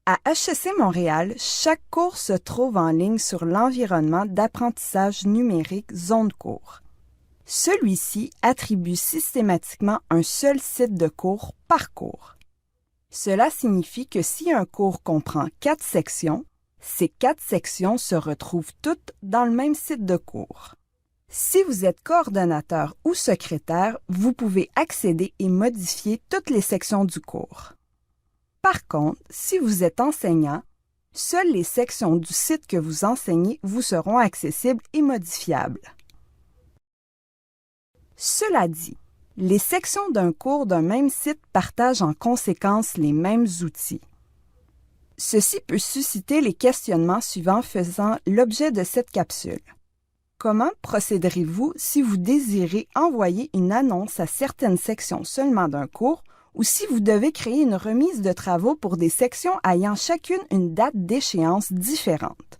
À HEC Montréal, chaque cours se trouve en ligne sur l'environnement d'apprentissage numérique ZoneCours. Celui-ci attribue systématiquement un seul site de cours par cours. Cela signifie que si un cours comprend 4 sections, ces 4 sections se retrouvent toutes dans le même site de cours. Si vous êtes coordonnateur ou secrétaire, vous pouvez accéder et modifier toutes les sections du cours. Par contre, si vous êtes enseignant, seules les sections du site que vous enseignez vous seront accessibles et modifiables. Cela dit, les sections d'un cours d'un même site partagent en conséquence les mêmes outils. Ceci peut susciter les questionnements suivants faisant l'objet de cette capsule. Comment procéderez-vous si vous désirez envoyer une annonce à certaines sections seulement d'un cours ou si vous devez créer une remise de travaux pour des sections ayant chacune une date d'échéance différente?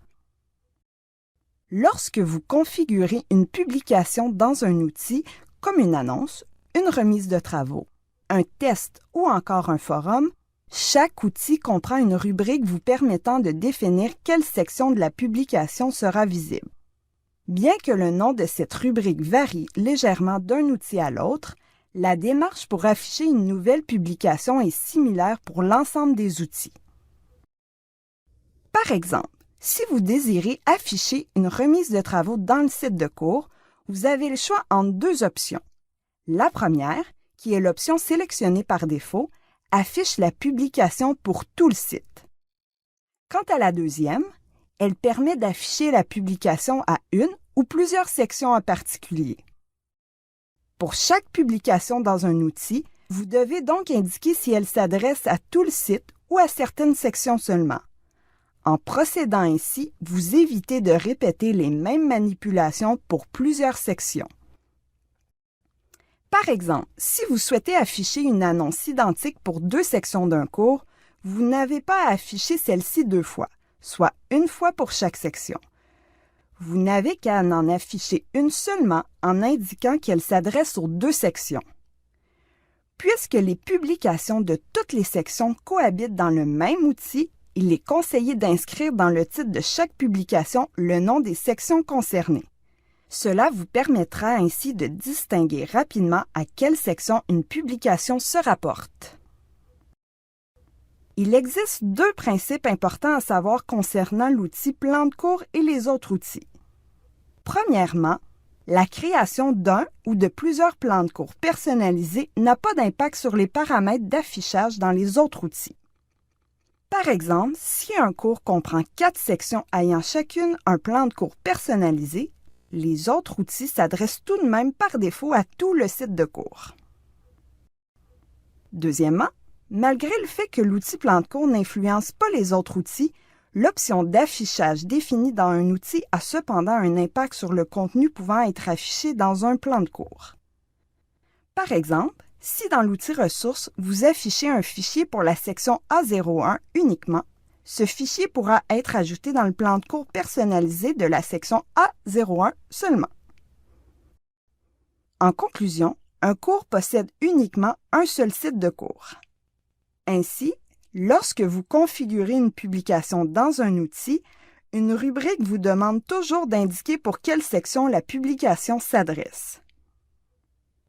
Lorsque vous configurez une publication dans un outil, comme une annonce, une remise de travaux, un test ou encore un forum, chaque outil comprend une rubrique vous permettant de définir quelle section de la publication sera visible. Bien que le nom de cette rubrique varie légèrement d'un outil à l'autre, la démarche pour afficher une nouvelle publication est similaire pour l'ensemble des outils. Par exemple, si vous désirez afficher une remise de travaux dans le site de cours, vous avez le choix entre 2 options. La première, qui est l'option sélectionnée par défaut, affiche la publication pour tout le site. Quant à la deuxième, elle permet d'afficher la publication à une ou plusieurs sections en particulier. Pour chaque publication dans un outil, vous devez donc indiquer si elle s'adresse à tout le site ou à certaines sections seulement. En procédant ainsi, vous évitez de répéter les mêmes manipulations pour plusieurs sections. Par exemple, si vous souhaitez afficher une annonce identique pour 2 sections d'un cours, vous n'avez pas à afficher celle-ci 2 fois, soit une fois pour chaque section. Vous n'avez qu'à en afficher une seulement en indiquant qu'elle s'adresse aux 2 sections. Puisque les publications de toutes les sections cohabitent dans le même outil, il est conseillé d'inscrire dans le titre de chaque publication le nom des sections concernées. Cela vous permettra ainsi de distinguer rapidement à quelle section une publication se rapporte. Il existe 2 principes importants à savoir concernant l'outil plan de cours et les autres outils. Premièrement, la création d'un ou de plusieurs plans de cours personnalisés n'a pas d'impact sur les paramètres d'affichage dans les autres outils. Par exemple, si un cours comprend 4 sections ayant chacune un plan de cours personnalisé, les autres outils s'adressent tout de même par défaut à tout le site de cours. Deuxièmement, malgré le fait que l'outil plan de cours n'influence pas les autres outils, l'option d'affichage définie dans un outil a cependant un impact sur le contenu pouvant être affiché dans un plan de cours. Par exemple, si dans l'outil ressources, vous affichez un fichier pour la section A01 uniquement, ce fichier pourra être ajouté dans le plan de cours personnalisé de la section A01 seulement. En conclusion, un cours possède uniquement un seul site de cours. Ainsi, lorsque vous configurez une publication dans un outil, une rubrique vous demande toujours d'indiquer pour quelle section la publication s'adresse.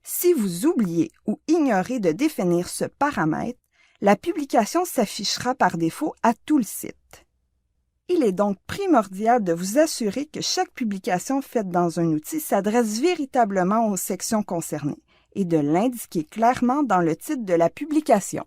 Si vous oubliez ou ignorez de définir ce paramètre, la publication s'affichera par défaut à tout le site. Il est donc primordial de vous assurer que chaque publication faite dans un outil s'adresse véritablement aux sections concernées et de l'indiquer clairement dans le titre de la publication.